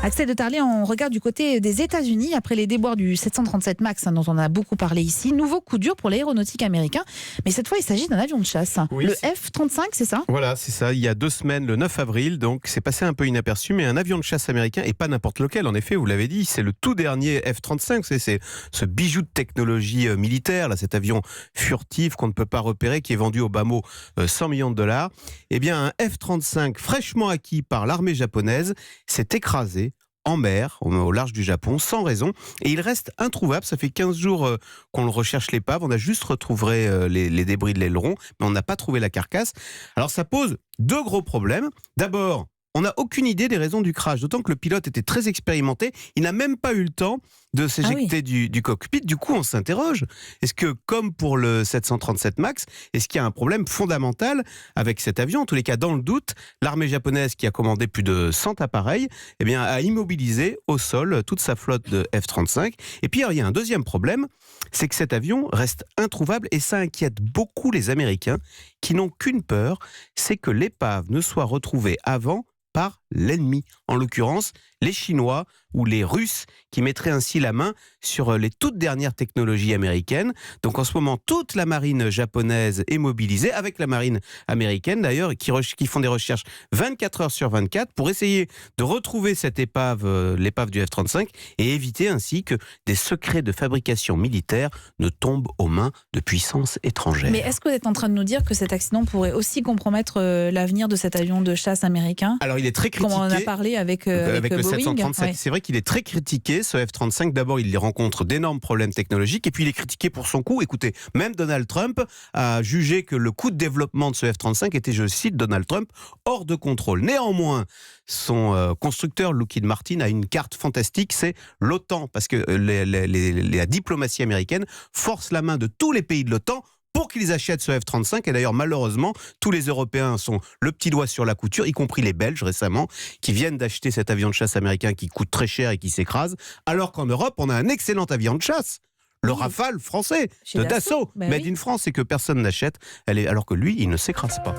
Axel de Tarlier, on regarde du côté des États-Unis après les déboires du 737 MAX dont on a beaucoup parlé ici. Nouveau coup dur pour l'aéronautique américain, mais cette fois il s'agit d'un avion de chasse. Oui, le F-35, c'est ça ? Voilà, c'est ça. Il y a 2 semaines, le 9 avril, donc c'est passé un peu inaperçu, mais un avion de chasse américain, et pas n'importe lequel, en effet, vous l'avez dit, c'est le tout dernier F-35, c'est ce bijou de technologie militaire, là, cet avion furtif qu'on ne peut pas repérer, qui est vendu au bas mot 100 millions de dollars. Eh bien, un F-35 fraîchement acquis par l'armée japonaise s'est écrasé en mer, au large du Japon, sans raison. Et il reste introuvable. Ça fait 15 jours qu'on le recherche l'épave. On a juste retrouvé les débris de l'aileron, mais on n'a pas trouvé la carcasse. Alors ça pose 2 gros problèmes. D'abord, on n'a aucune idée des raisons du crash, d'autant que le pilote était très expérimenté. Il n'a même pas eu le temps de s'éjecter du cockpit. Du coup, on s'interroge. Est-ce que, comme pour le 737 MAX, est-ce qu'il y a un problème fondamental avec cet avion ? En tous les cas, dans le doute, l'armée japonaise, qui a commandé plus de 100 appareils, eh bien, a immobilisé au sol toute sa flotte de F-35. Et puis, il y a un deuxième problème, c'est que cet avion reste introuvable et ça inquiète beaucoup les Américains qui n'ont qu'une peur, c'est que l'épave ne soit retrouvée avant par l'ennemi, en l'occurrence les Chinois ou les Russes, qui mettraient ainsi la main sur les toutes dernières technologies américaines. Donc en ce moment, toute la marine japonaise est mobilisée, avec la marine américaine d'ailleurs, qui font des recherches 24 heures sur 24 pour essayer de retrouver cette épave, l'épave du F-35, et éviter ainsi que des secrets de fabrication militaire ne tombent aux mains de puissances étrangères. Mais est-ce que vous êtes en train de nous dire que cet accident pourrait aussi compromettre l'avenir de cet avion de chasse américain ? Alors il est très critiqué. Comme on en a parlé avec le Boeing. 737. Ouais. C'est vrai qu'il est très critiqué, ce F-35. D'abord, il rencontre d'énormes problèmes technologiques, et puis il est critiqué pour son coût. Écoutez, même Donald Trump a jugé que le coût de développement de ce F-35 était, je cite Donald Trump, hors de contrôle. Néanmoins, son constructeur Lockheed Martin a une carte fantastique, c'est l'OTAN, parce que la diplomatie américaine force la main de tous les pays de l'OTAN pour qu'ils achètent ce F-35. Et d'ailleurs, malheureusement, tous les Européens sont le petit doigt sur la couture, y compris les Belges récemment, qui viennent d'acheter cet avion de chasse américain qui coûte très cher et qui s'écrase, alors qu'en Europe, on a un excellent avion de chasse. Le Rafale français, de Dassault, made in France, et que personne n'achète, alors que lui, il ne s'écrase pas.